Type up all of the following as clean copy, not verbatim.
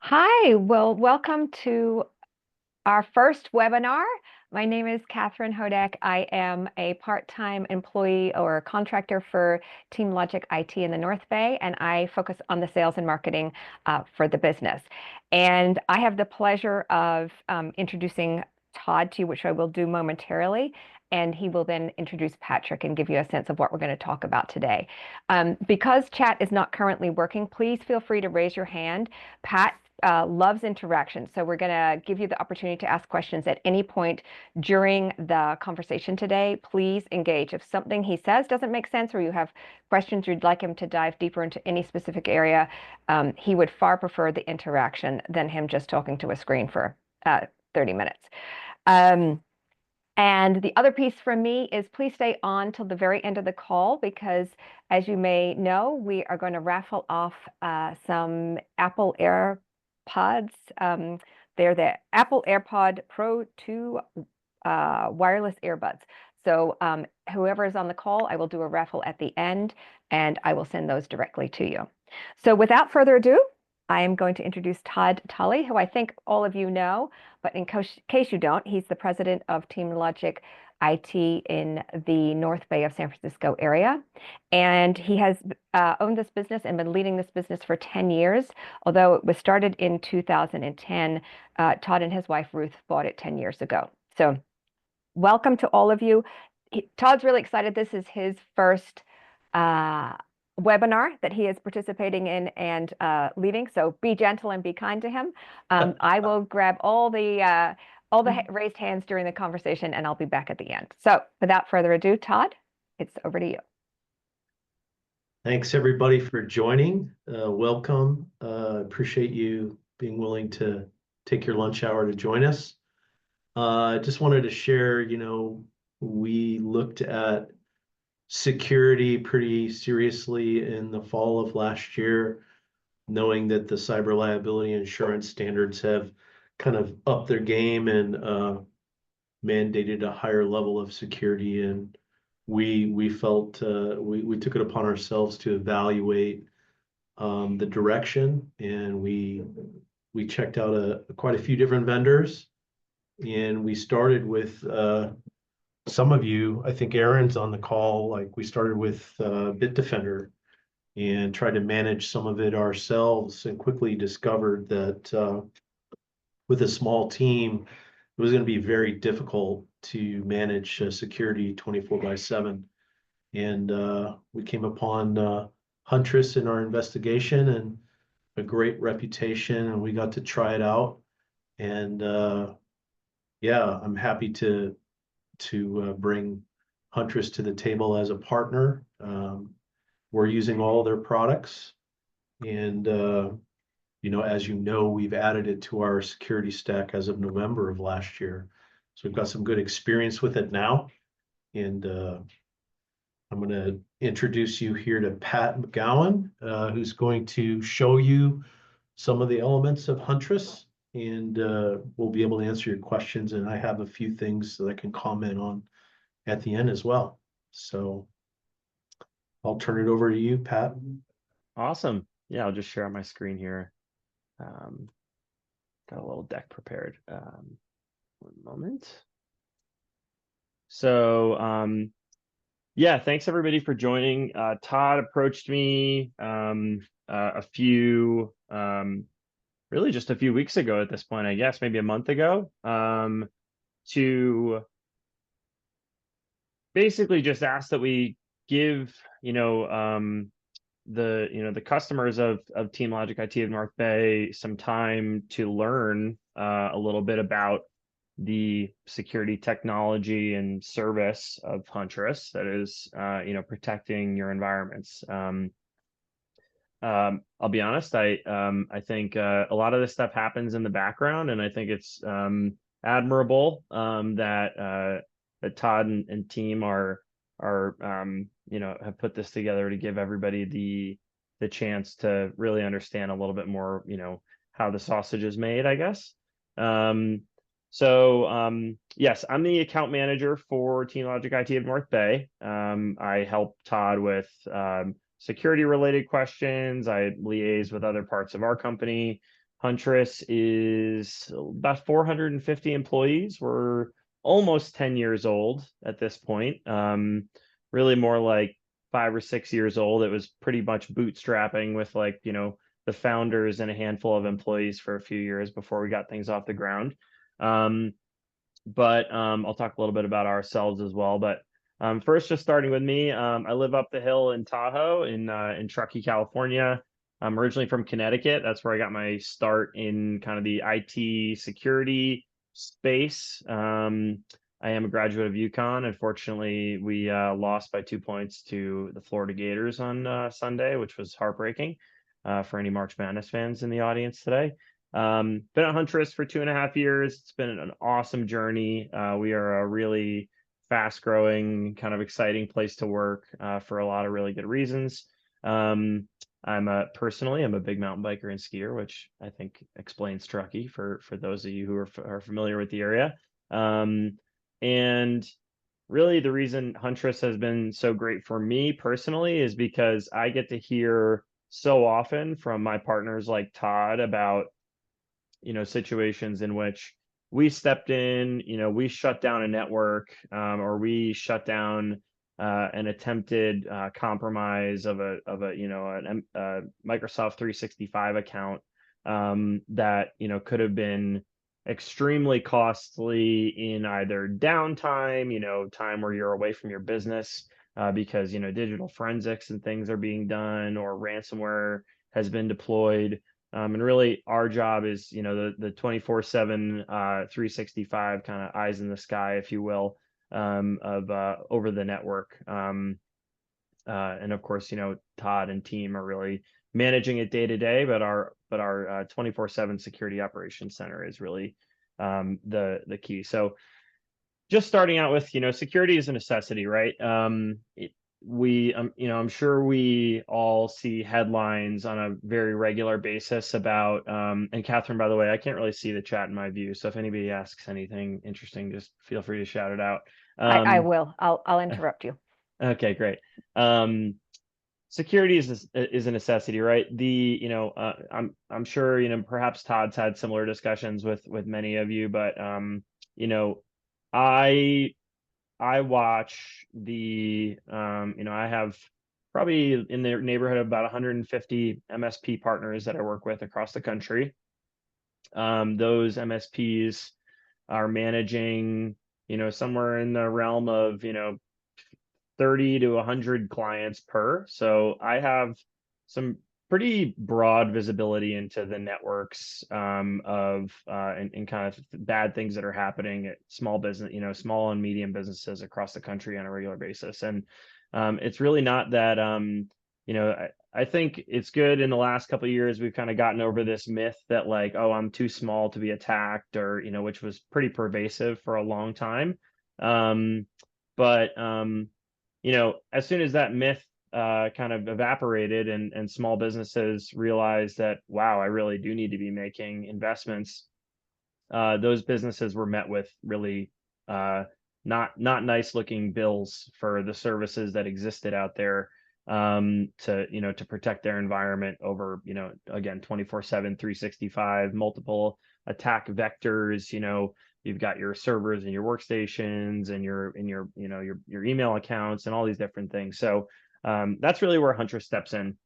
Hi, well, welcome to our first webinar. My name is Catherine Hodek. I am a part-time employee or contractor for Team Logic IT in the North Bay, and I focus on the sales and marketing for the business. And I have the pleasure of introducing Todd to you, which I will do momentarily. And he will then introduce Patrick and give you a sense of what we're going to talk about today. Because chat is not currently working, please feel free to raise your hand. Pat loves interaction. So we're going to give you the opportunity to ask questions at any point during the conversation today. Please engage. If something he says doesn't make sense or you have questions you'd like him to dive deeper into any specific area, he would far prefer the interaction than him just talking to a screen for 30 minutes. And the other piece from me is please stay on till the very end of the call because, as you may know, we are going to raffle off some Apple AirPods. They're the Apple AirPod Pro 2 wireless earbuds. So whoever is on the call, I will do a raffle at the end, and I will send those directly to you. So without further ado, I am going to introduce Todd Tully, who I think all of you know, but in case you don't, he's the president of Team Logic IT in the North Bay of San Francisco area. And he has owned this business and been leading this business for 10 years. Although it was started in 2010, Todd and his wife, Ruth, bought it 10 years ago. So welcome to all of you. Todd's really excited. This is his first webinar that he is participating in and leading. So be gentle and be kind to him. I will grab all the raised hands during the conversation and I'll be back at the end. So without further ado, Todd, it's over to you. Thanks everybody for joining. Welcome. Appreciate you being willing to take your lunch hour to join us. I just wanted to share, we looked at security pretty seriously in the fall of last year, knowing that the cyber liability insurance standards have kind of upped their game and mandated a higher level of security. And we felt we took it upon ourselves to evaluate the direction, and we checked out quite a few different vendors, and we started with some of you, I think Aaron's on the call, like we started with Bitdefender and tried to manage some of it ourselves, and quickly discovered that with a small team, it was going to be very difficult to manage security 24/7. And we came upon Huntress in our investigation, and a great reputation, and we got to try it out. And yeah, I'm happy to bring Huntress to the table as a partner. We're using all their products, and as you know, we've added it to our security stack as of November of last year. So we've got some good experience with it now. And I'm going to introduce you here to Pat McGowan, who's going to show you some of the elements of Huntress, and we'll be able to answer your questions. And I have a few things that I can comment on at the end as well. So I'll turn it over to you, Pat. Awesome. Yeah, I'll just share my screen here. Got a little deck prepared. One moment. So yeah, thanks everybody for joining. Todd approached me really just a few weeks ago at this point, I guess, maybe a month ago, to basically just ask that we give, the customers of Team Logic IT of North Bay some time to learn a little bit about the security technology and service of Huntress that is, protecting your environments. I'll be honest, I think a lot of this stuff happens in the background, and I think it's admirable that Todd and team are have put this together to give everybody the chance to really understand a little bit more, how the sausage is made, I guess. Yes, I'm the account manager for Team Logic IT of North Bay. I help Todd with security related questions. I liaise with other parts of our company, Huntress is about 450 employees. We're almost 10 years old at this point. Really more like 5 or 6 years old. It was pretty much bootstrapping with like, the founders and a handful of employees for a few years before we got things off the ground. But I'll talk a little bit about ourselves as well. But first, just starting with me, I live up the hill in Tahoe in Truckee, California. I'm originally from Connecticut. That's where I got my start in kind of the IT security space. I am a graduate of UConn. Unfortunately, we lost by 2 points to the Florida Gators on Sunday, which was heartbreaking for any March Madness fans in the audience today. Been at Huntress for 2.5 years. It's been an awesome journey. We are a really fast growing, kind of exciting place to work for a lot of really good reasons. Personally, I'm a big mountain biker and skier, which I think explains Truckee for those of you who are familiar with the area. And really the reason Huntress has been so great for me personally is because I get to hear so often from my partners like Todd about situations in which we stepped in, we shut down a network, or we shut down an attempted compromise of a Microsoft 365 account that could have been extremely costly in either downtime, time where you're away from your business because digital forensics and things are being done, or ransomware has been deployed. And really our job is, the 24/7, 365 kind of eyes in the sky, if you will, of over the network. And of course, Todd and team are really managing it day to day, but our 24/7 security operations center is really the key. So just starting out with, security is a necessity, right? I'm sure we all see headlines on a very regular basis about, and Catherine, by the way, I can't really see the chat in my view. So if anybody asks anything interesting, just feel free to shout it out. I will. I'll interrupt you. Okay, great. Security is a necessity, right? I'm sure, perhaps Todd's had similar discussions with many of you, but, I watch I have probably in the neighborhood of about 150 MSP partners that I work with across the country. Those MSPs are managing, somewhere in the realm of, 30 to 100 clients per. So I have some pretty broad visibility into the networks and kind of bad things that are happening at small business, small and medium businesses across the country on a regular basis. And it's really not that I think it's good in the last couple of years we've kind of gotten over this myth that like, oh, I'm too small to be attacked, or which was pretty pervasive for a long time. But as soon as that myth kind of evaporated and small businesses realized that, wow, I really do need to be making investments, those businesses were met with really not nice looking bills for the services that existed out there to protect their environment over, again, 24/7, 365, multiple attack vectors. You've got your servers and your workstations and your email accounts and all these different things. So that's really where Huntress steps in.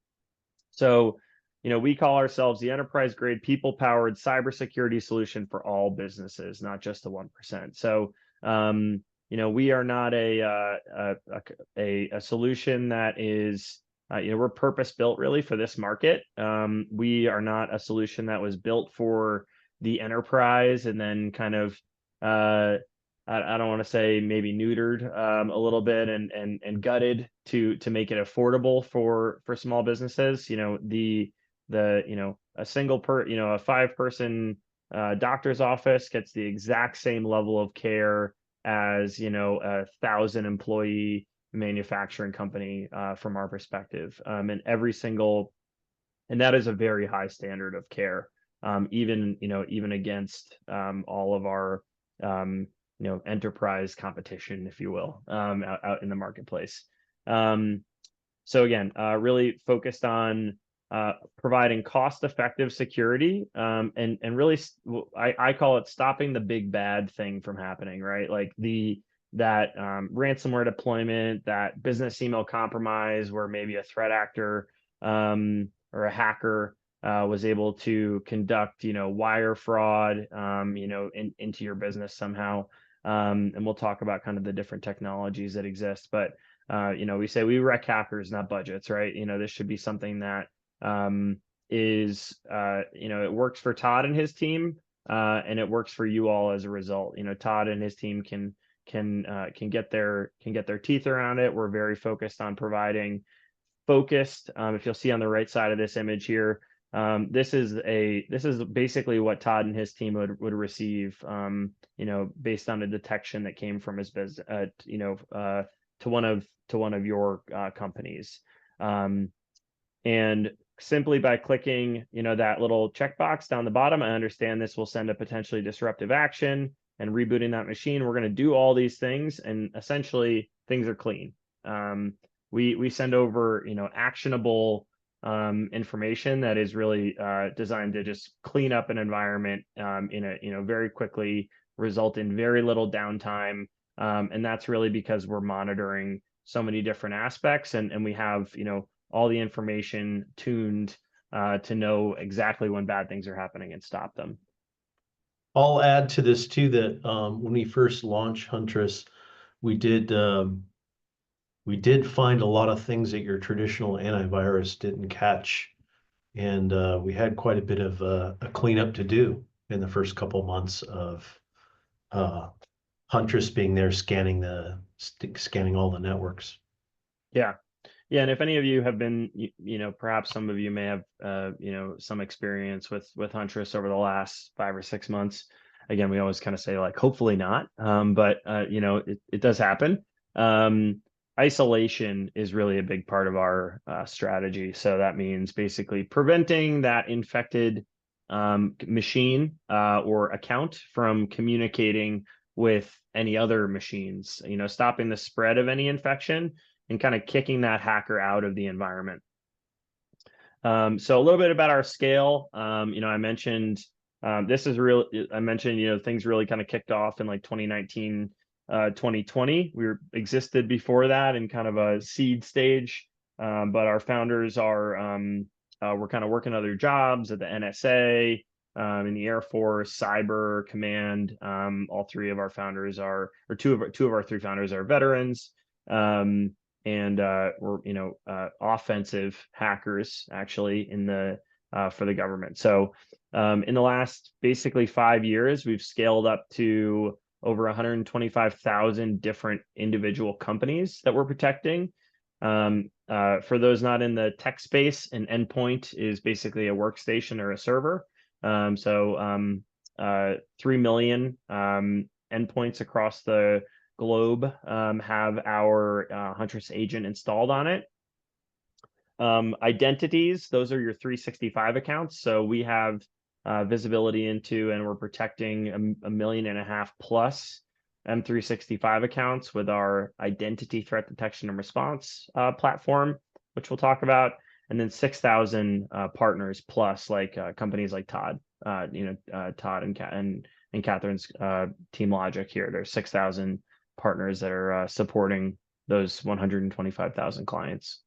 So, we call ourselves the enterprise grade people powered cybersecurity solution for all businesses, not just the 1%. So, we are not a solution that is, we're purpose built really for this market. We are not a solution that was built for the enterprise and then kind of, I don't want to say maybe neutered a little bit and gutted to make it affordable for small businesses. A single a 5-person doctor's office gets the exact same level of care as a 1,000-employee manufacturing company from our perspective, and that is a very high standard of care, even against all of our enterprise competition, if you will, out in the marketplace. So again, really focused on providing cost-effective security, and really, I call it stopping the big bad thing from happening, right? Like that ransomware deployment, that business email compromise, where maybe a threat actor or a hacker was able to conduct, wire fraud, into your business somehow. And we'll talk about kind of the different technologies that exist, but we say we wreck hackers, not budgets, right? This should be something that is it works for Todd and his team, and it works for you all as a result. Todd and his team can get their teeth around it. We're very focused on providing focused. If you'll see on the right side of this image here, this is basically what Todd and his team would receive, based on a detection that came from his business, to one of your companies. And simply by clicking, that little checkbox down the bottom, I understand this will send a potentially disruptive action, and rebooting that machine. We're going to do all these things, and essentially things are clean. We send over, actionable information that is really designed to just clean up an environment very quickly, result in very little downtime. And that's really because we're monitoring so many different aspects, and we have, all the information tuned to know exactly when bad things are happening and stop them. I'll add to this too that when we first launched Huntress, we did find a lot of things that your traditional antivirus didn't catch, and we had quite a bit of a cleanup to do in the first couple months of Huntress being there, scanning all the networks. Yeah. Yeah, and if any of you have been, perhaps some of you may have, some experience with Huntress over the last 5 or 6 months. Again, we always kind of say, like, hopefully not, but it does happen. Isolation is really a big part of our strategy. So that means basically preventing that infected machine or account from communicating with any other machines. Stopping the spread of any infection, and kind of kicking that hacker out of the environment. So a little bit about our scale. I mentioned things really kind of kicked off in like 2019, 2020. We existed before that in kind of a seed stage, but our founders were kind of working other jobs at the NSA, in the Air Force, Cyber Command. All three of our founders or two of our three founders are veterans. And we're offensive hackers actually for the government. So in the last basically 5 years, we've scaled up to over 125,000 different individual companies that we're protecting. For those not in the tech space, an endpoint is basically a workstation or a server. 3 million endpoints across the globe have our Huntress agent installed on it. Identities, those are your 365 accounts. So we have visibility into, and we're protecting 1.5 million plus M365 accounts with our identity threat detection and response platform, which we'll talk about. And then 6,000 partners plus, like companies like Todd, Todd and Catherine's Team Logic here. There's 6,000 partners that are supporting those 125,000 clients.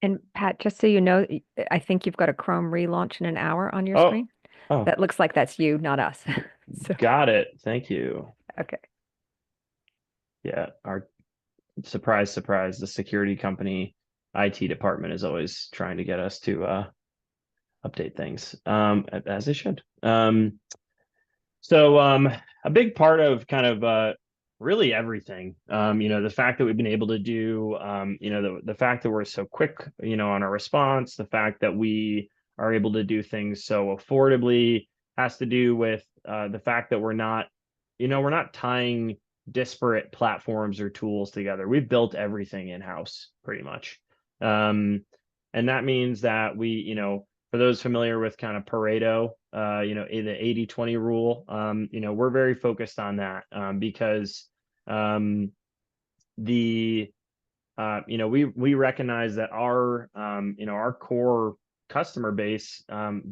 And Pat, just so you know, I think you've got a Chrome relaunch in an hour on your screen. Oh, That looks like that's you, not us. So, got it. Thank you. okay. Yeah, our surprise, the security company IT department is always trying to get us to update things, as they should. So a big part of kind of really everything, the fact that we've been able to do, the fact that we're so quick, on our response, the fact that we are able to do things so affordably has to do with the fact that we're not tying disparate platforms or tools together. We've built everything in-house pretty much. And that means that we, for those familiar with kind of Pareto, the 80-20 rule, we're very focused on that because we recognize that our core customer base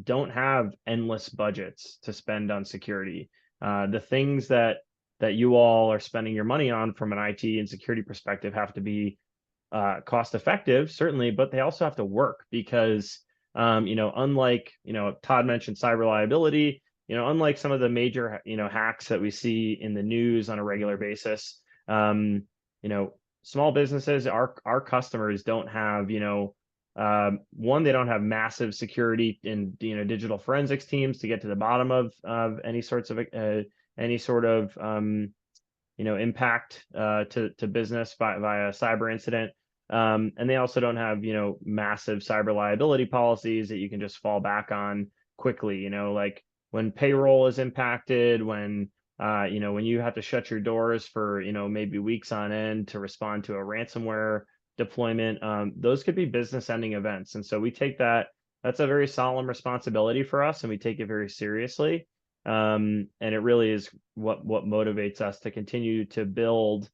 don't have endless budgets to spend on security. The things that you all are spending your money on from an IT and security perspective have to be cost effective, certainly, but they also have to work because, unlike, Todd mentioned cyber reliability, unlike some of the major, hacks that we see in the news on a regular basis, you know, small businesses, our customers don't have, one, they don't have massive security and, digital forensics teams to get to the bottom of any sorts of any sort of impact to business via cyber incident. And they also don't have, massive cyber liability policies that you can just fall back on quickly. Like when payroll is impacted, when when you have to shut your doors for, maybe weeks on end to respond to a ransomware deployment, those could be business ending events. And so we take that's a very solemn responsibility for us, and we take it very seriously. And it really is what motivates us to continue to build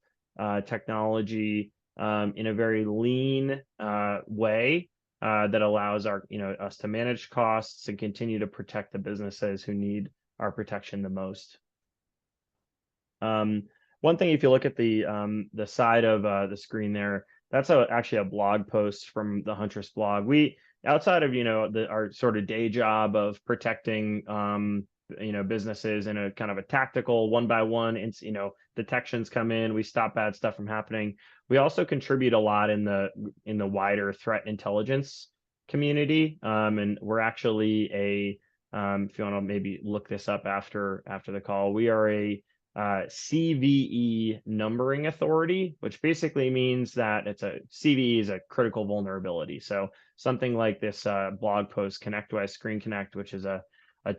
technology in a very lean way that allows us to manage costs and continue to protect the businesses who need our protection the most. One thing, if you look at the side of the screen there, that's actually a blog post from the Huntress blog. We, outside of our sort of day job of protecting businesses in a kind of a tactical one by one, detections come in, we stop bad stuff from happening. We also contribute a lot in the wider threat intelligence community, and we're actually if you want to maybe look this up after the call, we are a CVE numbering authority, which basically means that CVE is a critical vulnerability. So something like this blog post, ConnectWise Screen Connect, which is a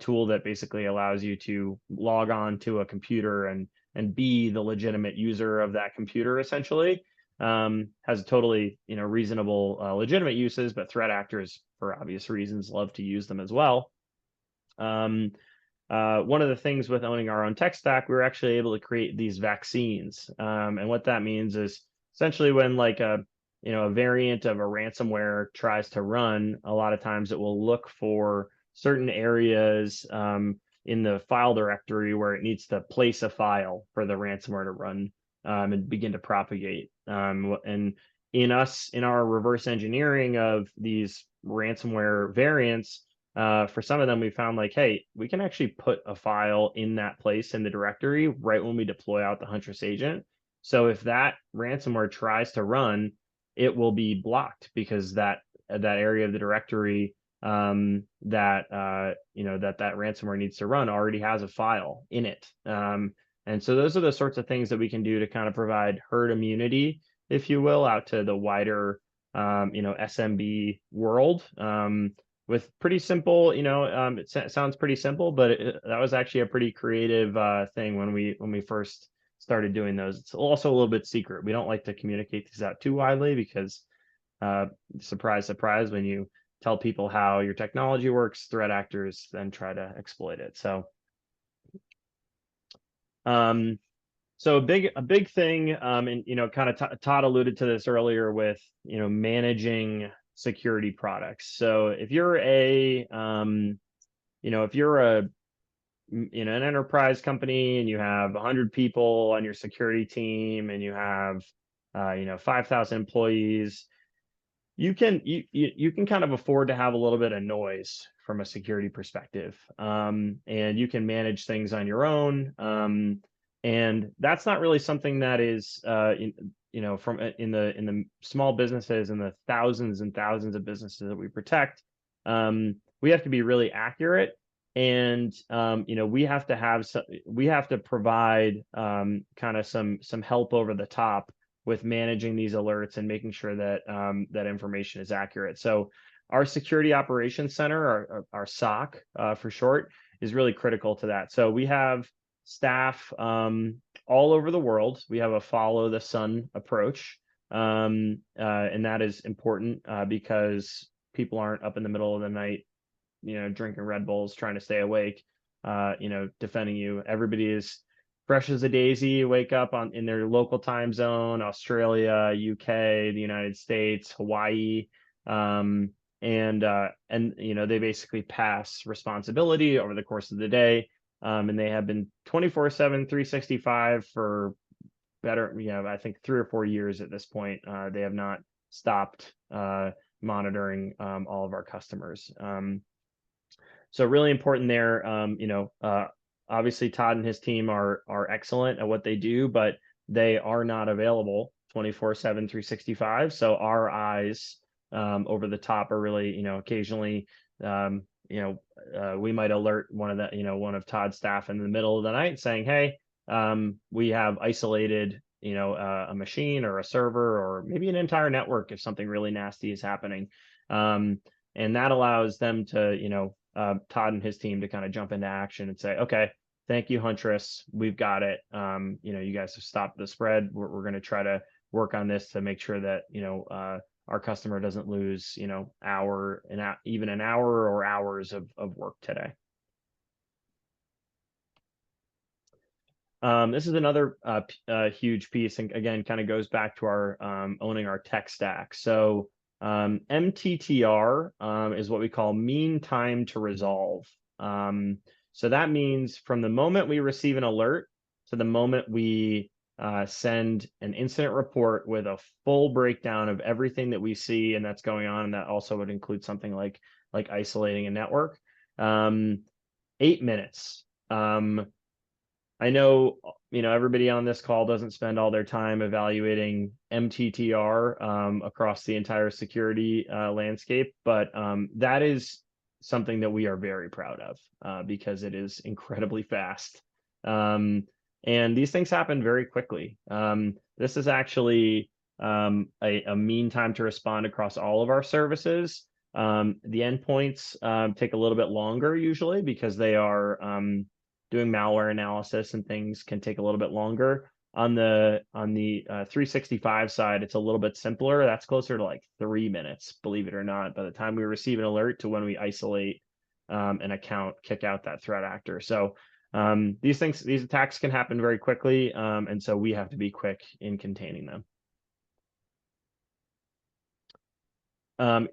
tool that basically allows you to log on to a computer and be the legitimate user of that computer, essentially, has totally reasonable legitimate uses, but threat actors, for obvious reasons, love to use them as well. One of the things with owning our own tech stack, we were actually able to create these vaccines. And what that means is essentially when like a variant of a ransomware tries to run, a lot of times it will look for certain areas in the file directory where it needs to place a file for the ransomware to run and begin to propagate. And in our reverse engineering of these ransomware variants, for some of them, we found like, hey, we can actually put a file in that place in the directory right when we deploy out the Huntress agent. So if that ransomware tries to run, it will be blocked because that area of the directory that ransomware needs to run already has a file in it. And so those are the sorts of things that we can do to kind of provide herd immunity, if you will, out to the wider SMB world. With pretty simple, it sounds pretty simple, but that was actually a pretty creative thing when we first started doing those. It's also a little bit secret. We don't like to communicate these out too widely because, surprise, surprise, when you tell people how your technology works, threat actors then try to exploit it. So, a big thing, and kind of Todd alluded to this earlier with managing security products. So if you're an enterprise company and you have 100 people on your security team and you have 5,000 employees, you can kind of afford to have a little bit of noise from a security perspective, and you can manage things on your own, and that's not really something that is from in the small businesses and the thousands and thousands of businesses that we protect. We have to be really accurate, and we have to provide kind of some help over the top with managing these alerts and making sure that that information is accurate. So our security operations center, our SOC for short, is really critical to that. So we have staff all over the world. We have a follow the sun approach, and that is important because people aren't up in the middle of the night, drinking Red Bulls, trying to stay awake, defending you. Everybody is fresh as a daisy, wake up in their local time zone, Australia, UK, the United States, Hawaii. and they basically pass responsibility over the course of the day. And they have been 24/7, 365 for better, I think 3 or 4 years at this point. They have not stopped monitoring all of our customers. So really important there. Obviously Todd and his team are excellent at what they do, but they are not available 24/7, 365. So our eyes over the top are really, occasionally, we might alert one of Todd's staff in the middle of the night saying, hey, we have isolated, a machine or a server or maybe an entire network if something really nasty is happening. And that allows them to, Todd and his team to kind of jump into action and say, okay, thank you, Huntress. We've got it. You guys have stopped the spread. We're going to try to work on this to make sure that, our customer doesn't lose, even an hour or hours of work today. This is another huge piece, and again, kind of goes back to our owning our tech stack. So MTTR is what we call mean time to resolve. So that means from the moment we receive an alert to the moment we send an incident report with a full breakdown of everything that we see and that's going on, and that also would include something like isolating a network. 8 minutes. I know, everybody on this call doesn't spend all their time evaluating MTTR across the entire security landscape, but that is something that we are very proud of because it is incredibly fast. And these things happen very quickly. This is actually a mean time to respond across all of our services. The endpoints take a little bit longer usually because they are doing malware analysis and things can take a little bit longer. On the 365 side, it's a little bit simpler. That's closer to like 3 minutes, believe it or not, by the time we receive an alert to when we isolate an account, kick out that threat actor. So these attacks can happen very quickly, and so we have to be quick in containing them.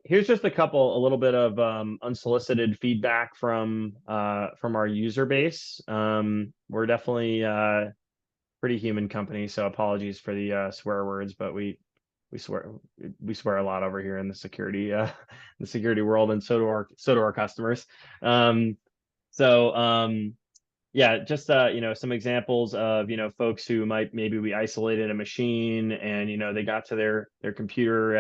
Here's just a little bit of unsolicited feedback from our user base. We're definitely a pretty human company, so apologies for the swear words, but we swear a lot over here in the security world, and so do our customers. Yeah, just some examples of folks who maybe we isolated a machine and they got to their computer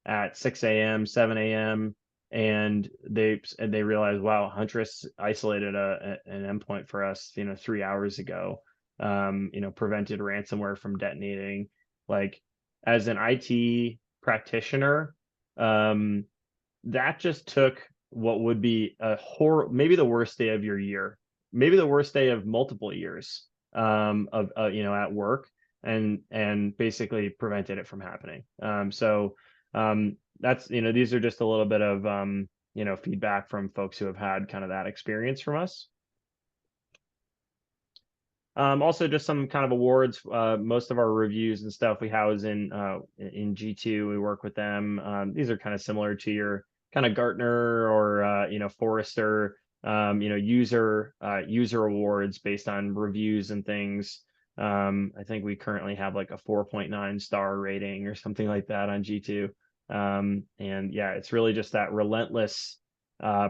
at 6 a.m., 7 a.m., and they realized, wow, Huntress isolated an endpoint for us 3 hours ago, prevented ransomware from detonating. Like, as an IT practitioner, that just took what would be maybe the worst day of your year, maybe the worst day of multiple years at work, and basically prevented it from happening. That's these are just a little bit of feedback from folks who have had kind of that experience from us. Also just some kind of awards. Most of our reviews and stuff we house in G2. We work with them. These are kind of similar to your kind of Gartner or Forrester user awards based on reviews and things. I think we currently have like a 4.9 star rating or something like that on G2. And yeah, it's really just that relentless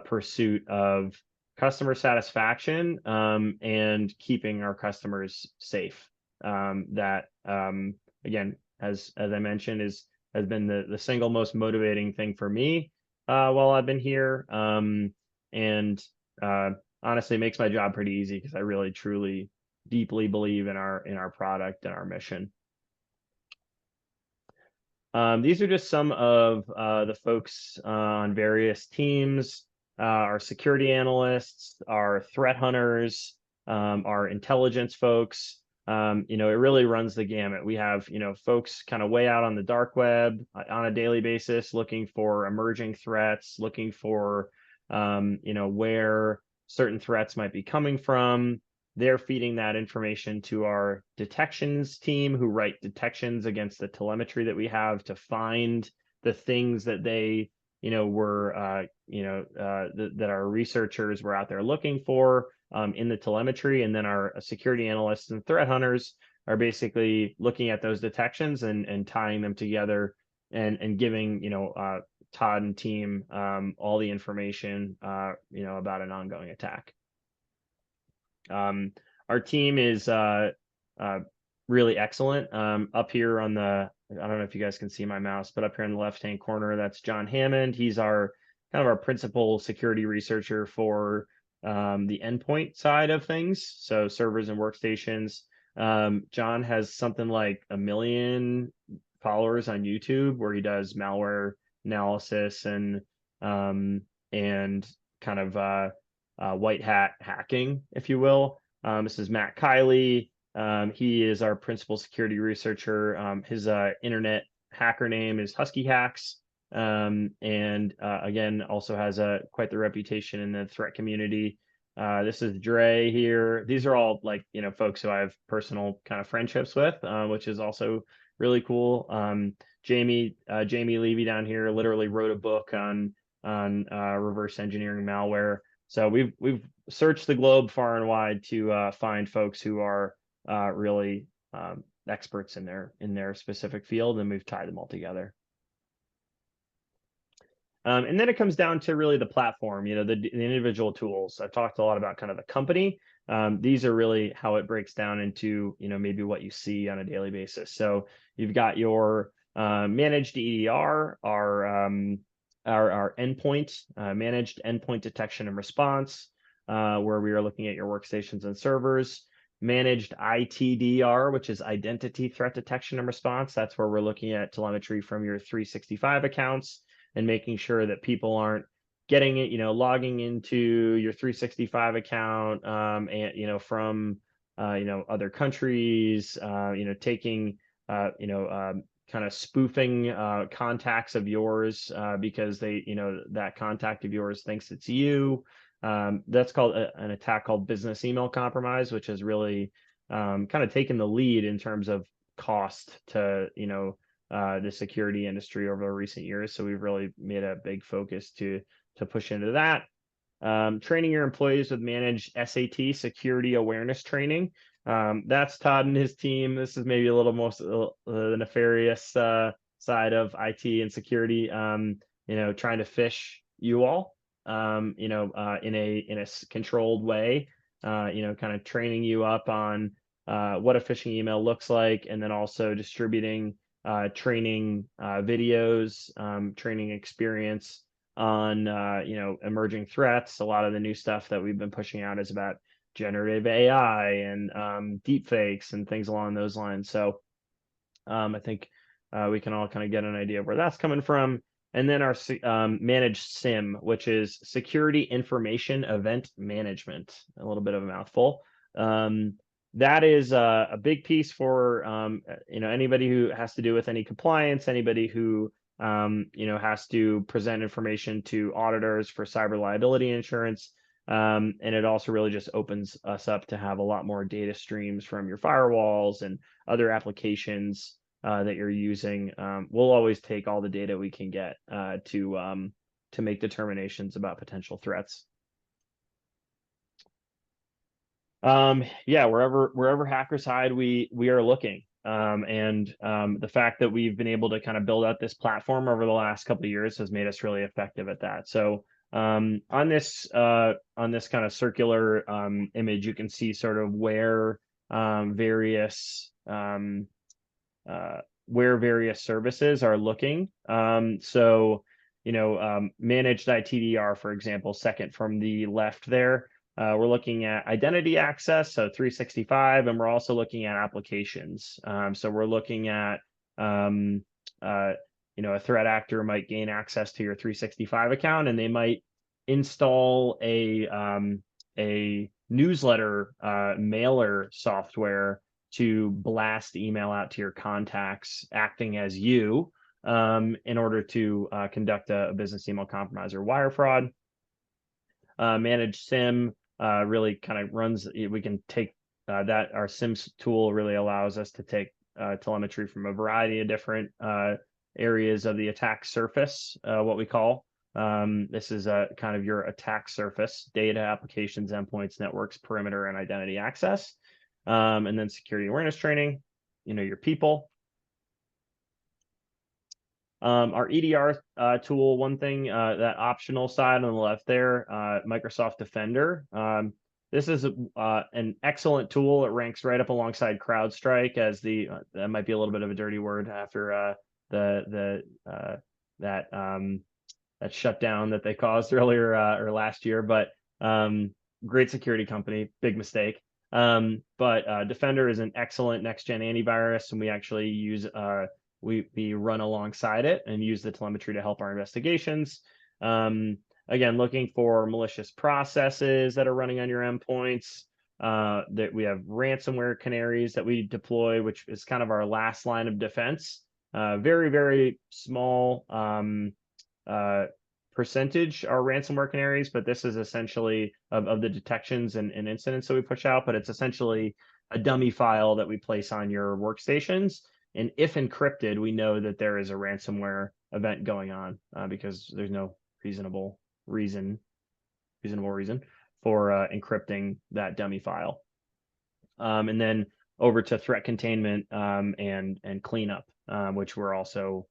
pursuit of customer satisfaction and keeping our customers safe. That again, as I mentioned, has been the single most motivating thing for me while I've been here. And honestly, makes my job pretty easy because I really truly deeply believe in our product and our mission. These are just some of the folks on various teams, our security analysts, our threat hunters, our intelligence folks. It really runs the gamut. We have, folks kind of way out on the dark web on a daily basis, looking for emerging threats, looking for, where certain threats might be coming from. They're feeding that information to our detections team, who write detections against the telemetry that we have to find the things that they were that our researchers were out there looking for in the telemetry, and then our security analysts and threat hunters are basically looking at those detections and tying them together and giving Todd and team all the information about an ongoing attack. Our team is really excellent. Up here on the, I don't know if you guys can see my mouse, but up here in the left-hand corner, that's John Hammond. He's our kind of our principal security researcher for the endpoint side of things, so servers and workstations. John has something like 1 million followers on YouTube where he does malware analysis and kind of white hat hacking, if you will. This is Matt Kiley. He is our principal security researcher. His internet hacker name is Husky Hacks. Again, also has quite the reputation in the threat community. This is Dre here. These are all folks who I have personal kind of friendships with, which is also really cool. Jamie Levy down here literally wrote a book on reverse engineering malware. So we've searched the globe far and wide to find folks who are really experts in their specific field, and we've tied them all together. And then it comes down to really the platform, the individual tools. I've talked a lot about kind of the company. These are really how it breaks down into maybe what you see on a daily basis. So you've got your managed EDR, our endpoint, managed endpoint detection and response, where we are looking at your workstations and servers. Managed ITDR, which is identity threat detection and response. That's where we're looking at telemetry from your 365 accounts and making sure that people aren't getting it, logging into your 365 account, and from other countries, taking kind of spoofing contacts of yours because they, that contact of yours thinks it's you. That's called an attack called business email compromise, which has really kind of taken the lead in terms of cost to, the security industry over recent years. So we've really made a big focus to push into that. Training your employees with managed SAT, security awareness training. That's Todd and his team. This is maybe a little most the nefarious side of IT and security. Trying to phish you all, in a controlled way. Kind of training you up on what a phishing email looks like, and then also distributing training videos, training experience on emerging threats. A lot of the new stuff that we've been pushing out is about generative AI and deep fakes and things along those lines. So I think we can all kind of get an idea of where that's coming from. And then our managed SIM, which is security information event management, a little bit of a mouthful. That is a big piece for anybody who has to do with any compliance, anybody who has to present information to auditors for cyber liability insurance. And it also really just opens us up to have a lot more data streams from your firewalls and other applications that you're using. We'll always take all the data we can get to make determinations about potential threats. Wherever hackers hide, we are looking. The fact that we've been able to kind of build out this platform over the last couple of years has made us really effective at that. So on this kind of circular image, you can see sort of where various services are looking. Managed ITDR, for example, second from the left there. We're looking at identity access, so 365, and we're also looking at applications. So we're looking at, a threat actor might gain access to your 365 account, and they might install a newsletter mailer software to blast email out to your contacts, acting as you, in order to conduct a business email compromise or wire fraud. Managed SIM really kind of runs, we can take that, our SIMS tool really allows us to take telemetry from a variety of different areas of the attack surface, what we call. This is kind of your attack surface: data, applications, endpoints, networks, perimeter, and identity access. And then security awareness training, your people. Our EDR tool, one thing, that optional side on the left there, Microsoft Defender. This is an excellent tool. It ranks right up alongside CrowdStrike as that might be a little bit of a dirty word after that shutdown that they caused earlier or last year, but great security company, big mistake. But Defender is an excellent next-gen antivirus, and we actually use we run alongside it and use the telemetry to help our investigations. Again, looking for malicious processes that are running on your endpoints. That we have ransomware canaries that we deploy, which is kind of our last line of defense. Very, very small percentage are ransomware canaries, but this is essentially of the detections and incidents that we push out, but it's essentially a dummy file that we place on your workstations. And if encrypted, we know that there is a ransomware event going on because there's no reasonable reason for encrypting that dummy file. And then over to threat containment and cleanup, which we're also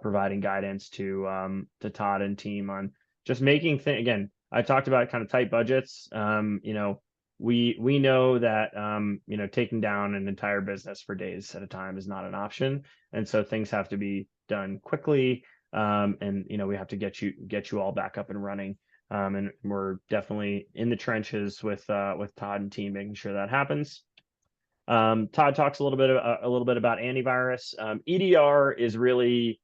providing guidance to Todd and team on just making things. Again, I talked about kind of tight budgets. We know that taking down an entire business for days at a time is not an option, and so things have to be done quickly. And we have to get you all back up and running. And we're definitely in the trenches with Todd and team, making sure that happens. Todd talks a little bit about antivirus. EDR is really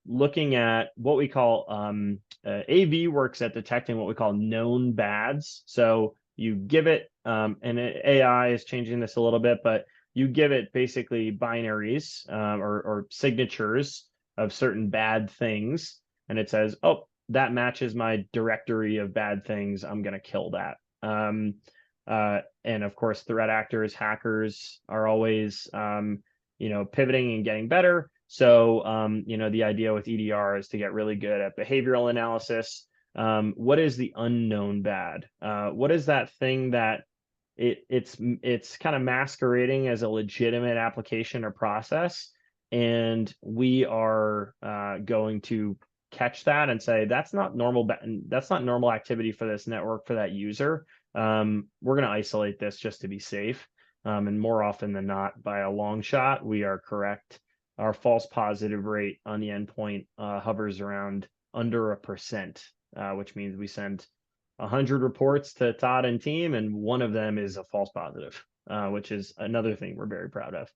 looking at what we call AV works at detecting what we call known bads. So you give it, and AI is changing this a little bit, but you give it basically binaries or signatures of certain bad things, and it says, oh, that matches my directory of bad things. I'm going to kill that. And of course, threat actors, hackers are always, pivoting and getting better. So, the idea with EDR is to get really good at behavioral analysis. What is the unknown bad? What is that thing that it's kind of masquerading as a legitimate application or process? And we are going to catch that and say, that's not normal. That's not normal activity for this network, for that user. We're going to isolate this just to be safe. And more often than not, by a long shot, we are correct. Our false positive rate on the endpoint hovers around under 1%, which means we send 100 reports to Todd and team, and one of them is a false positive, which is another thing we're very proud of.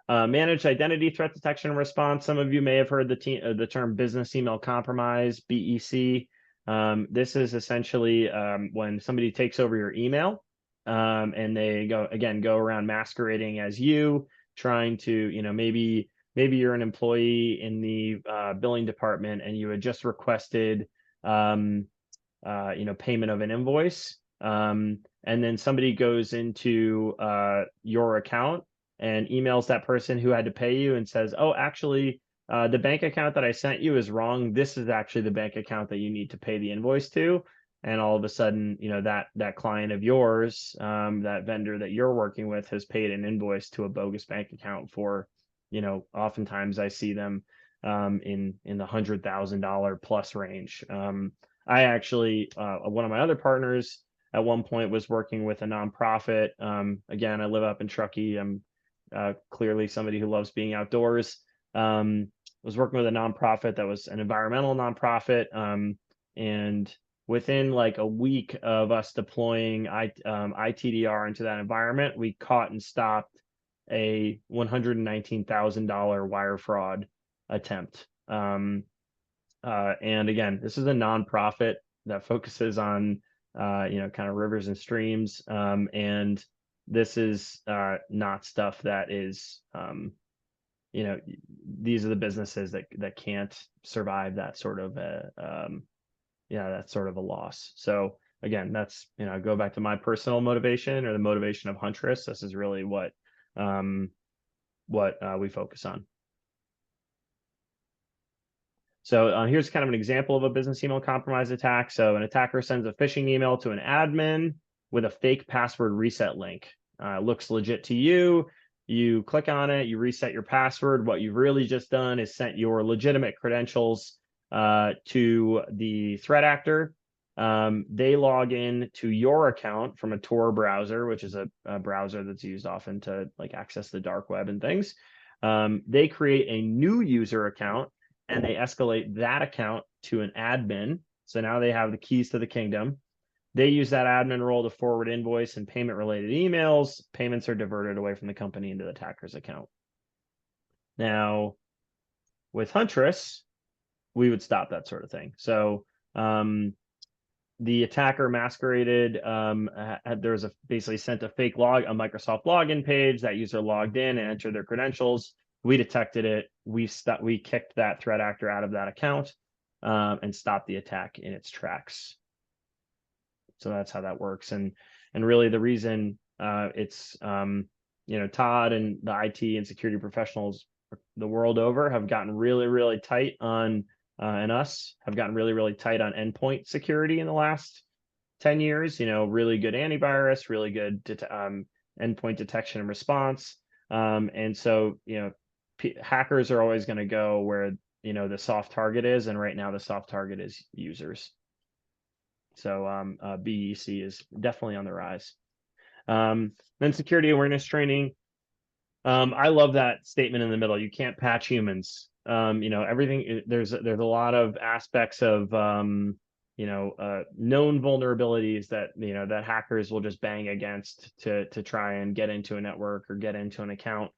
Managed identity threat detection and response. Some of you may have heard the term business email compromise, BEC. This is essentially when somebody takes over your email and they go around masquerading as you, trying to, maybe you're an employee in the billing department and you had just requested, payment of an invoice. And then somebody goes into your account and emails that person who had to pay you and says, oh, actually, the bank account that I sent you is wrong. This is actually the bank account that you need to pay the invoice to. And all of a sudden, that client of yours, that vendor that you're working with, has paid an invoice to a bogus bank account for, oftentimes I see them in the $100,000 plus range. I actually, one of my other partners at one point was working with a nonprofit. Again, I live up in Truckee. I'm clearly somebody who loves being outdoors. Was working with a nonprofit that was an environmental nonprofit. And within like a week of us deploying ITDR into that environment, we caught and stopped a $119,000 wire fraud attempt. And again, this is a nonprofit that focuses on, kind of rivers and streams. And this is not stuff that is, these are the businesses that can't survive that sort of that's sort of a loss. So again, that's, go back to my personal motivation or the motivation of Huntress. This is really what we focus on. So here's kind of an example of a business email compromise attack. So an attacker sends a phishing email to an admin with a fake password reset link. Looks legit to you. You click on it, you reset your password. What you've really just done is sent your legitimate credentials to the threat actor. They log in to your account from a Tor browser, which is a browser that's used often to like access the dark web and things. They create a new user account and they escalate that account to an admin. So now they have the keys to the kingdom. They use that admin role to forward invoice and payment related emails. Payments are diverted away from the company into the attacker's account. Now, with Huntress, we would stop that sort of thing. So the attacker masqueraded, there was basically sent a fake log, a Microsoft login page. That user logged in and entered their credentials. We detected it. We kicked that threat actor out of that account and stopped the attack in its tracks. So that's how that works. And really the reason it's Todd and the IT and security professionals the world over have gotten really, really tight on and us have gotten really, really tight on endpoint security in the last 10 years, really good antivirus, really good endpoint detection and response. And so, hackers are always going to go where, the soft target is. And right now the soft target is users. So BEC is definitely on the rise. Then security awareness training. I love that statement in the middle. You can't patch humans. Everything there's a lot of aspects of known vulnerabilities that that hackers will just bang against to try and get into a network or get into an account.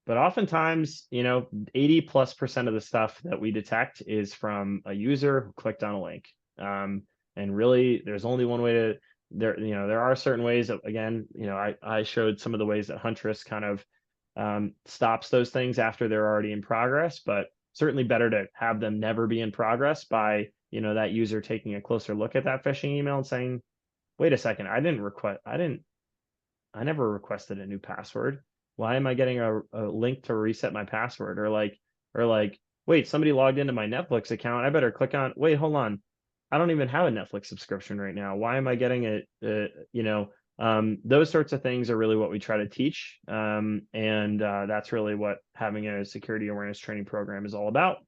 But oftentimes, 80+% of the stuff that we detect is from a user who clicked on a link. And really, there's only one way to there are certain ways that, again, I showed some of the ways that Huntress kind of stops those things after they're already in progress, but certainly better to have them never be in progress by, that user taking a closer look at that phishing email and saying, wait a second, I never requested a new password. Why am I getting a link to reset my password? Or like, wait, somebody logged into my Netflix account. I better click on, wait, hold on. I don't even have a Netflix subscription right now. Why am I getting it? Those sorts of things are really what we try to teach. And that's really what having a security awareness training program is all about.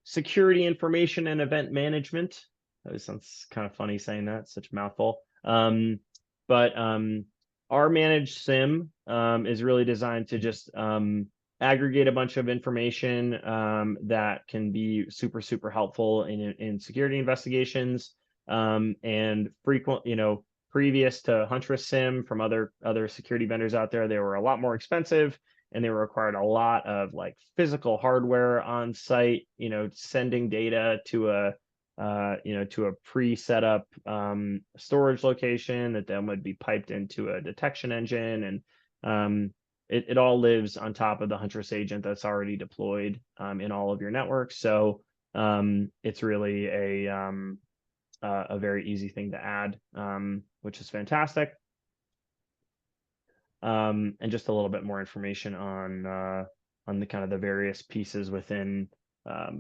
Security information and event management. That sounds kind of funny saying that, such a mouthful. But our managed SIM is really designed to just aggregate a bunch of information that can be super, super helpful in security investigations. And frequent, previous to Huntress SIM from other security vendors out there, they were a lot more expensive and they required a lot of like physical hardware on site, sending data to a pre-set up storage location that then would be piped into a detection engine. And it all lives on top of the Huntress agent that's already deployed in all of your networks. So it's really a very easy thing to add, which is fantastic. And just a little bit more information on the kind of the various pieces within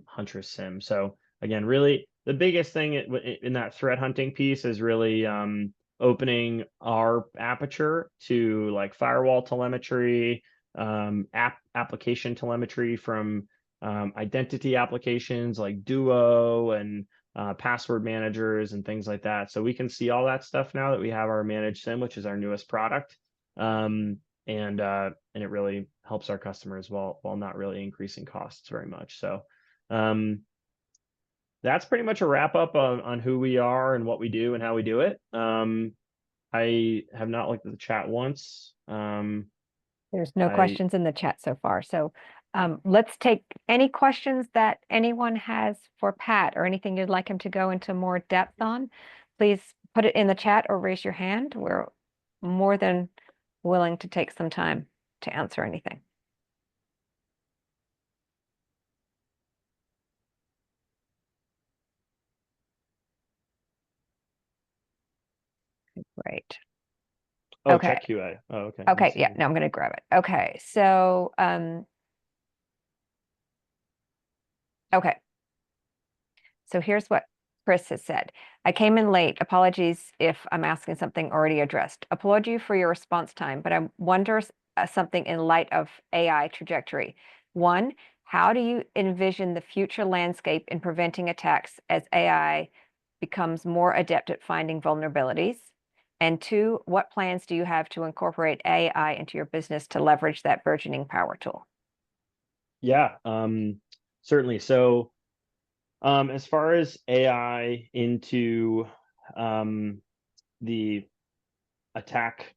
Huntress SIM. So again, really the biggest thing in that threat hunting piece is really opening our aperture to like firewall telemetry, application telemetry from identity applications like Duo and password managers and things like that. So we can see all that stuff now that we have our managed SIM, which is our newest product. And it really helps our customers while not really increasing costs very much. So that's pretty much a wrap up on who we are and what we do and how we do it. I have not looked at the chat once. There's no questions in the chat so far. So let's take any questions that anyone has for Pat or anything you'd like him to go into more depth on. Please put it in the chat or raise your hand. We're more than willing to take some time to answer anything. Great. Oh, okay. check QA. Oh, okay. Okay. Yeah. No, I'm going to grab it. Okay. So Okay. So here's what Chris has said. I came in late. Apologies if I'm asking something already addressed. Applaud you for your response time, but I wonder something in light of AI trajectory. One, how do you envision the future landscape in preventing attacks as AI becomes more adept at finding vulnerabilities? And two, what plans do you have to incorporate AI into your business to leverage that burgeoning power tool? Yeah, certainly. So, as far as AI into the attack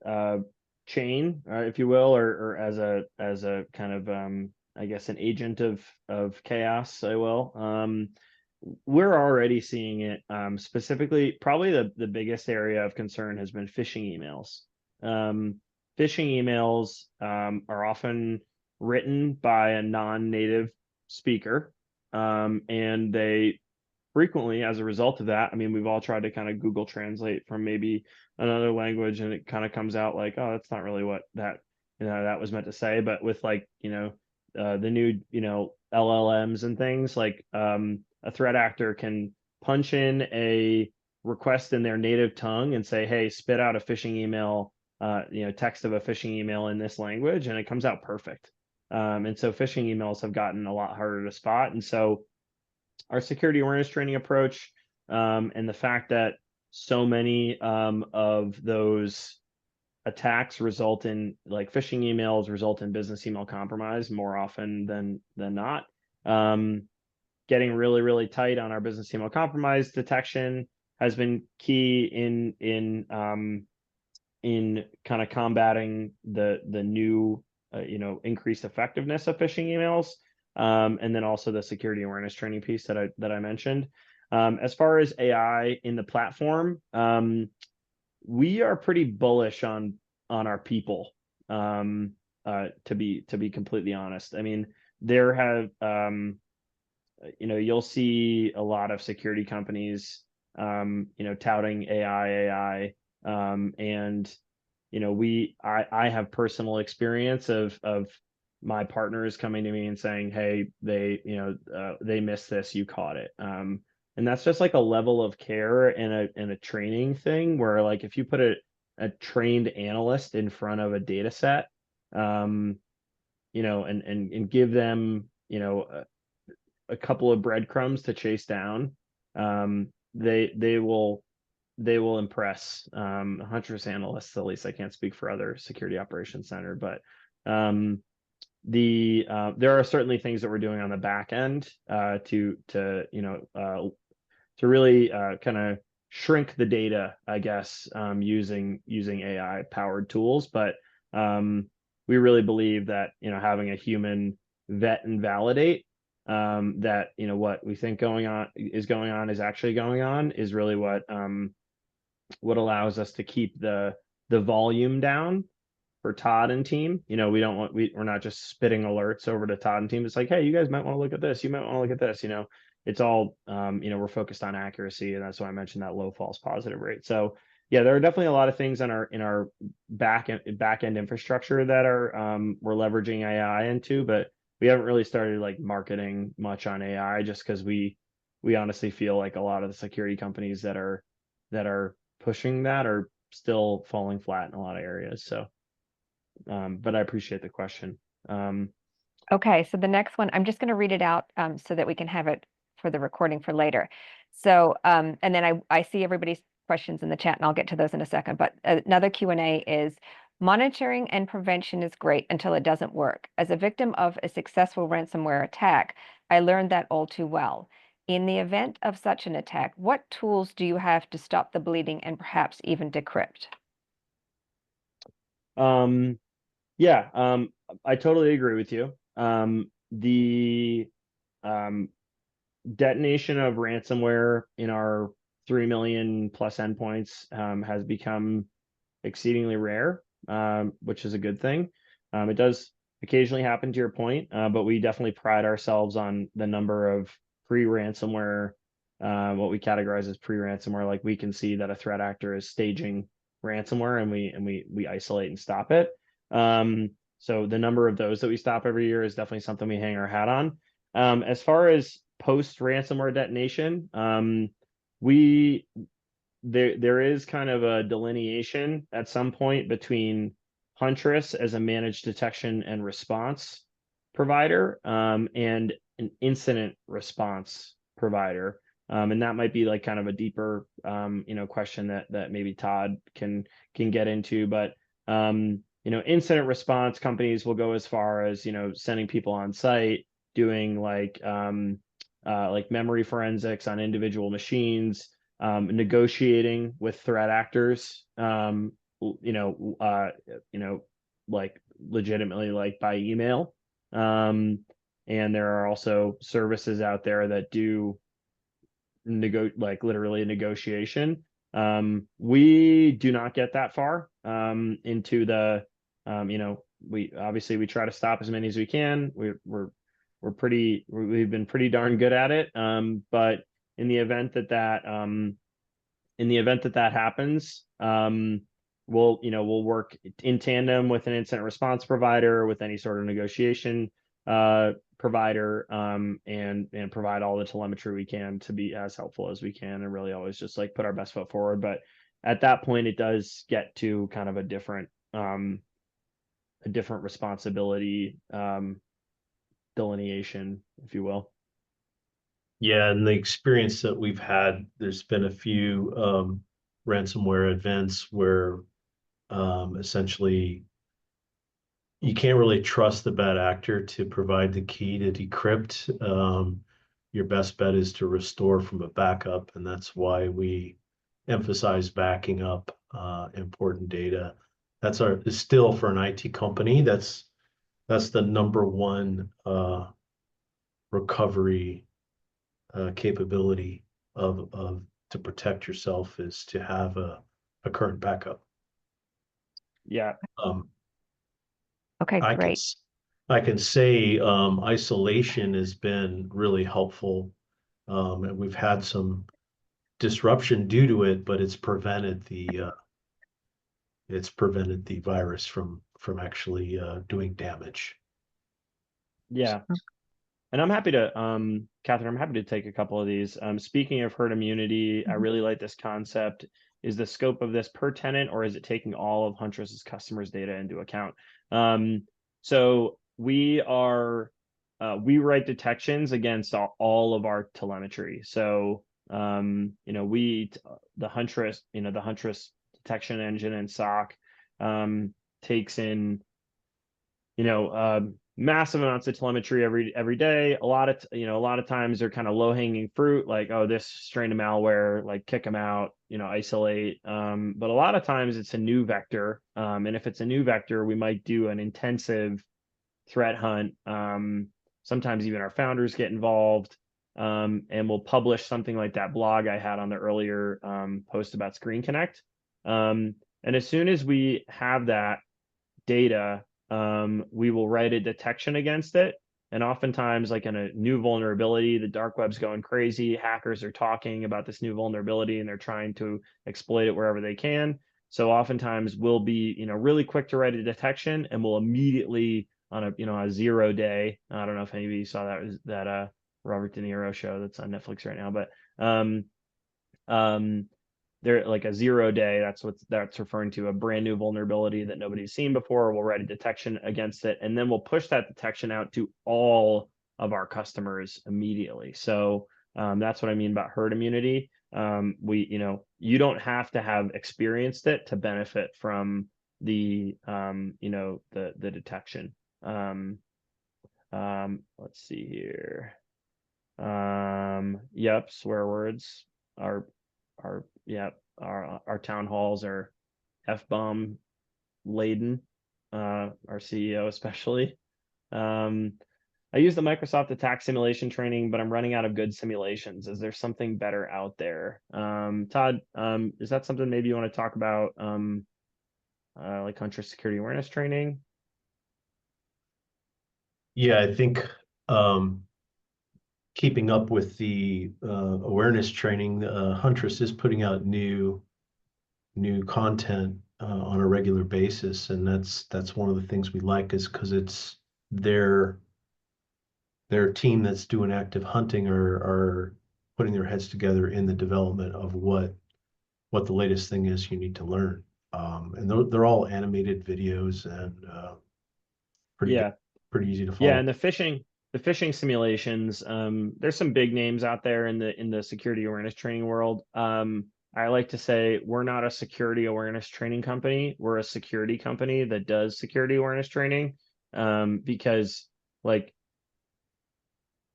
uh, chain, if you will, or as a kind of I guess an agent of chaos, I will. We're already seeing it. Specifically, probably the biggest area of concern has been phishing emails. Um, Phishing emails are often written by a non-native speaker, and they frequently, as a result of that, I mean, we've all tried to kind of Google Translate from maybe another language, and it kind of comes out like, oh, that's not really what that was meant to say. But with like, the new, LLMs and things like, a threat actor can punch in a request in their native tongue and say, hey, spit out a phishing email, text of a phishing email in this language, and it comes out perfect. And so phishing emails have gotten a lot harder to spot. And so our security awareness training approach, and the fact that so many of those attacks result in, like, phishing emails result in business email compromise more often than not. Getting really, really tight on our business email compromise detection has been key in kind of combating the new increased effectiveness of phishing emails, and then also the security awareness training piece that I mentioned. As far as AI in the platform, we are pretty bullish on our people, to be completely honest. I mean, there have you'll see a lot of security companies touting AI, and I have personal experience of my partners coming to me and saying, hey, they missed this, you caught it. And that's just like a level of care and a training thing where, like, if you put a trained analyst in front of a data set, and give them a couple of breadcrumbs to chase down, they will impress Huntress analysts. At least I can't speak for other security operations center, but there are certainly things that we're doing on the back end to really kind of shrink the data, I guess, using AI powered tools. But we really believe that having a human vet and validate that what we think going on is actually going on is really what allows us to keep the volume down for Todd and team. We're not just spitting alerts over to Todd and team. It's like, hey, you guys might want to look at this. You might want to look at this. It's all we're focused on accuracy, and that's why I mentioned that low false positive rate. So yeah, there are definitely a lot of things in our back end infrastructure that are we're leveraging AI into, but we haven't really started like marketing much on AI just because we honestly feel like a lot of the security companies that are pushing that are still falling flat in a lot of areas. So, but I appreciate the question. Okay, so the next one, I'm just going to read it out so that we can have it for the recording for later. So, and then I see everybody's questions in the chat, and I'll get to those in a second. But another Q&A is, monitoring and prevention is great until it doesn't work. As a victim of a successful ransomware attack, I learned that all too well. In the event of such an attack, what tools do you have to stop the bleeding and perhaps even decrypt? Yeah, I totally agree with you. The detonation of ransomware in our 3 million plus endpoints has become exceedingly rare, which is a good thing. It does occasionally happen, to your point, but we definitely pride ourselves on the number of pre-ransomware, what we categorize as pre-ransomware. Like, we can see that a threat actor is staging ransomware, and we isolate and stop it. So the number of those that we stop every year is definitely something we hang our hat on. As far as post ransomware detonation, we there is kind of a delineation at some point between Huntress as a managed detection and response provider, and an incident response provider. And that might be like kind of a deeper, question that maybe Todd can get into. But incident response companies will go as far as sending people on site, doing like memory forensics on individual machines, negotiating with threat actors, like legitimately like by email. And there are also services out there that do like literally negotiation. We do not get that far into the, we try to stop as many as we can. We've been pretty darn good at it. But in the event that happens, we'll work in tandem with an incident response provider, with any sort of negotiation provider, and provide all the telemetry we can to be as helpful as we can, and really always just like put our best foot forward. But at that point, it does get to kind of a different responsibility delineation, if you will. Yeah, and the experience that we've had, there's been a few ransomware events where essentially you can't really trust the bad actor to provide the key to decrypt. Your best bet is to restore from a backup, and that's why we emphasize backing up important data. Is still for an IT company. That's the number one recovery capability of to protect yourself, is to have a current backup. Yeah. Okay, I great. I can say isolation has been really helpful. And we've had some disruption due to it, but it's prevented the virus from actually doing damage. Yeah. And I'm happy to, Catherine, I'm happy to take a couple of these. Speaking of herd immunity, I really like this concept. Is the scope of this per tenant, or is it taking all of Huntress's customers' data into account? So we write detections against all of our telemetry. So, the Huntress, the Huntress detection engine and SOC, takes in, massive amounts of telemetry every day. A lot of times they're kind of low hanging fruit, like, oh, this strain of malware, like kick them out, isolate. But a lot of times it's a new vector. And if it's a new vector, we might do an intensive threat hunt. Sometimes even our founders get involved. And we'll publish something like that blog I had on the earlier post about Screen Connect. And as soon as we have that data, we will write a detection against it. And oftentimes, like in a new vulnerability, the dark web's going crazy. Hackers are talking about this new vulnerability and they're trying to exploit it wherever they can. So oftentimes we'll be, really quick to write a detection, and we'll immediately on a 0 day. I don't know if any of you saw that Robert De Niro show that's on Netflix right now, but they're like a 0 day. That's referring to a brand new vulnerability that nobody's seen before. We'll write a detection against it, and then we'll push that detection out to all of our customers immediately. So that's what I mean about herd immunity. You don't have to have experienced it to benefit from the the detection. Let's see here. Yep, swear words are our town halls are F-bomb laden, our CEO especially. I use the Microsoft attack simulation training, but I'm running out of good simulations. Is there something better out there? Todd, is that something maybe you want to talk about, like Huntress security awareness training? Yeah, I think keeping up with the awareness training, Huntress is putting out new content on a regular basis, and that's one of the things we like, is because it's their their team that's doing active hunting are putting their heads together in the development of what the latest thing is you need to learn. And they're all animated videos and pretty good, Yeah. pretty easy to Yeah, follow. and the phishing simulations, there's some big names out there in the security awareness training world. I like to say we're not a security awareness training company. We're a security company that does security awareness training. Because like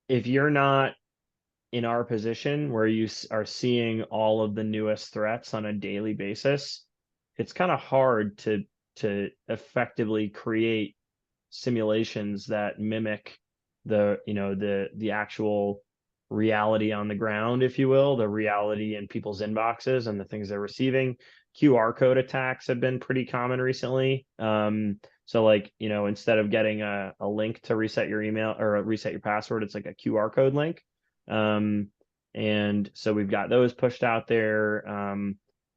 if you're not in our position where you are seeing all of the newest threats on a daily basis, it's kind of hard to effectively create simulations that mimic the actual reality on the ground, if you will, the reality in people's inboxes and the things they're receiving. QR code attacks have been pretty common recently. So like, instead of getting a link to reset your email or reset your password, it's like a QR code link. And so we've got those pushed out there.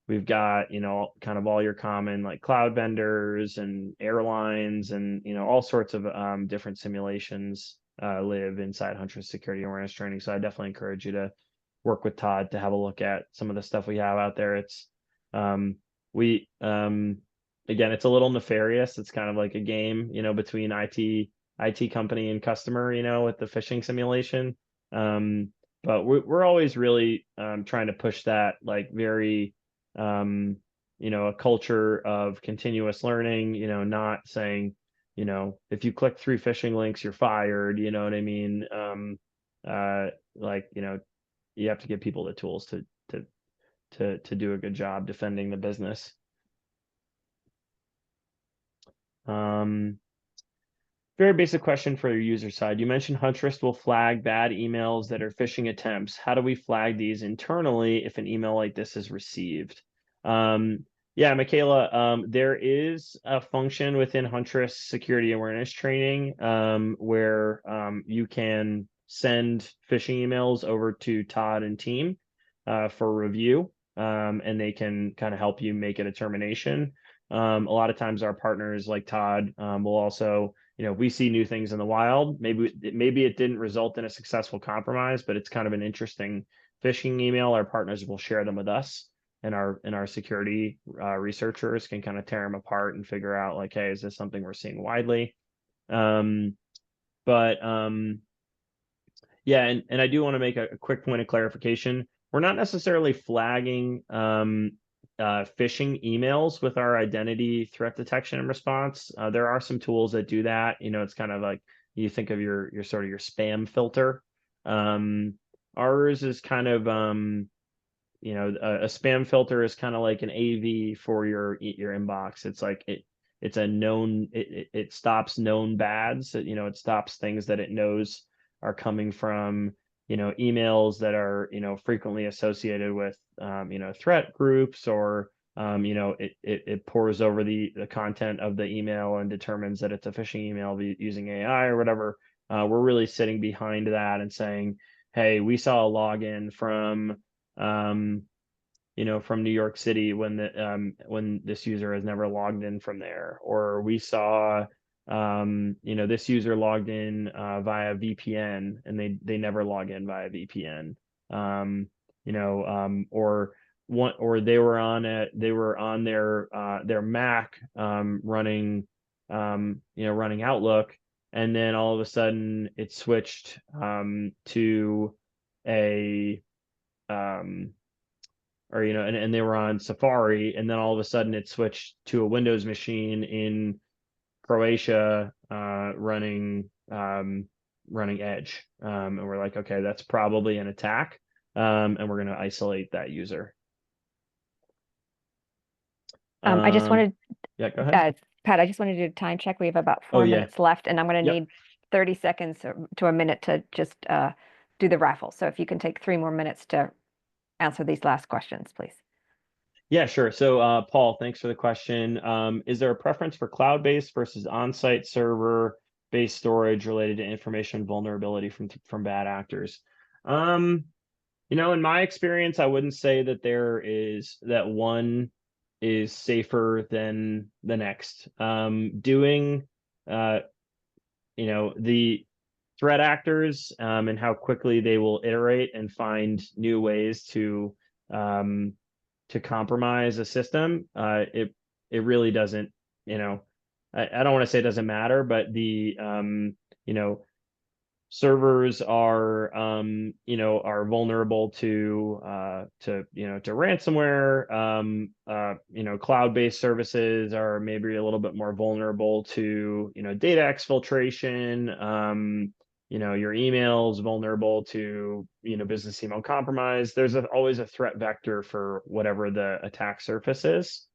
We've got, kind of all your common like cloud vendors and airlines and, all sorts of different simulations live inside Huntress security awareness training. So I definitely encourage you to work with Todd to have a look at some of the stuff we have out there. It's we again, it's a little nefarious. It's kind of like a game, between IT company and customer, with the phishing simulation. But we're always really trying to push that like very a culture of continuous learning, not saying, if you click 3 phishing links, you're fired, you know what I mean? Like, you have to give people the tools to do a good job defending the business. Um, Very basic question for your user side. You mentioned Huntress will flag bad emails that are phishing attempts. How do we flag these internally if an email like this is received? Yeah, Michaela, there is a function within Huntress security awareness training where you can send phishing emails over to Todd and team for review, and they can kind of help you make a determination. A lot of times our partners like Todd will also, we see new things in the wild. Maybe it didn't result in a successful compromise, but it's kind of an interesting phishing email. Our partners will share them with us, and our security researchers can kind of tear them apart and figure out like, hey, is this something we're seeing widely? But yeah, and I do want to make a quick point of clarification. We're not necessarily flagging phishing emails with our identity threat detection and response. There are some tools that do that. It's kind of like you think of your sort of your spam filter. Ours is kind of a spam filter is kind of like an AV for your inbox. It's like it's a known it stops known bads. It stops things that it knows are coming from emails that are frequently associated with threat groups or it pores over the content of the email and determines that it's a phishing email using AI or whatever. We're really sitting behind that and saying, hey, we saw a login from from New York City when this user has never logged in from there, or we saw this user logged in via VPN and they never log in via VPN. Or they were on their Mac running running Outlook, and then all of a sudden it switched to a or and they were on Safari, and then all of a sudden it switched to a Windows machine in Croatia running Edge, and we're like, okay, that's probably an attack, and we're going to isolate that user. I just wanted, Yeah, go ahead. Pat, I just wanted to do a time check. We have about Oh 4 yeah, minutes left, and I'm going to yep. need 30 seconds to a minute to just do the raffle. So if you can take 3 more minutes to answer these last questions, please. Yeah, sure. So, Paul, thanks for the question. Is there a preference for cloud-based versus on-site server-based storage related to information vulnerability from bad actors? In my experience, I wouldn't say that one is safer than the next. Doing, the threat actors and how quickly they will iterate and find new ways to compromise a system, it really doesn't, you know, I don't want to say it doesn't matter, but you know, servers are vulnerable to ransomware. Cloud-based services are maybe a little bit more vulnerable to data exfiltration. Your emails vulnerable to business email compromise. There's always a threat vector for whatever the attack surface is.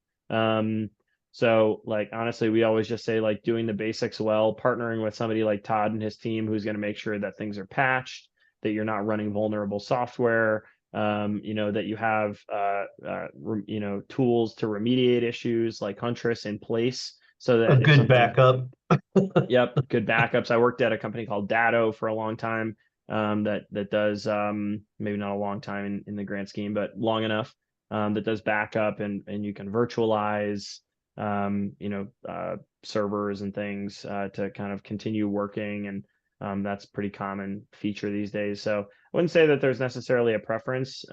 So like, honestly, we always just say like doing the basics well, partnering with somebody like Todd and his team, who's going to make sure that things are patched, that you're not running vulnerable software, that you have, tools to remediate issues like Huntress in place so A that if good something, backup. yep, good backups. I worked at a company called Datto for a long time, that does, maybe not a long time in the grand scheme, but long enough, that does backup and you can virtualize servers and things to kind of continue working. And that's a pretty common feature these days. So I wouldn't say that there's necessarily a preference.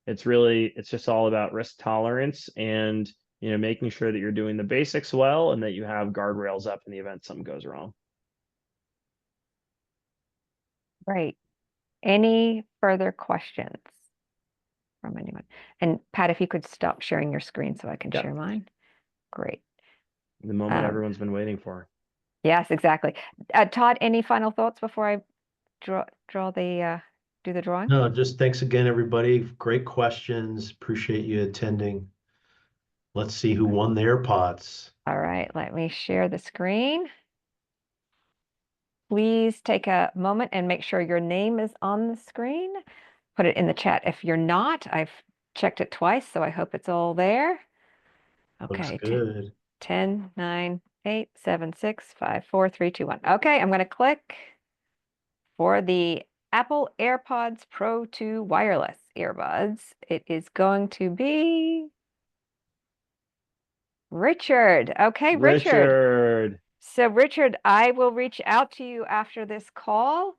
It's just all about risk tolerance and, making sure that you're doing the basics well and that you have guardrails up in the event something goes wrong. Great. Any further questions from anyone? And Pat, if you could stop sharing your screen so I can Yep. share mine. Great. The moment everyone's been waiting for. Yes, exactly. Todd, any final thoughts before I do the drawing? No, just thanks again, everybody. Great questions. Appreciate you attending. Let's see who won the AirPods. All right, let me share the screen. Please take a moment and make sure your name is on the screen. Put it in the chat if you're not. I've checked it twice, so I hope it's all there. Looks Okay, good. 10, 9, 8, 7, 6, 5, 4, 3, 2, 1. Okay, I'm going to click for the Apple AirPods Pro 2 wireless earbuds. It is going to be Richard. Okay, Richard. Richard. So Richard, I will reach out to you after this call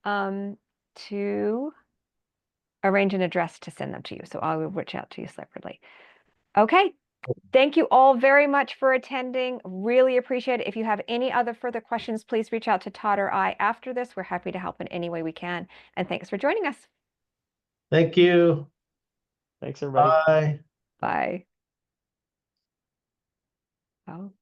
to arrange an address to send them to you. So I will reach out to you separately. Okay. Thank you all very much for attending. Really appreciate it. If you have any other further questions, please reach out to Todd or I after this. We're happy to help in any way we can. And thanks for joining us. Thank you. Thanks, everybody. Bye. Bye. Oh.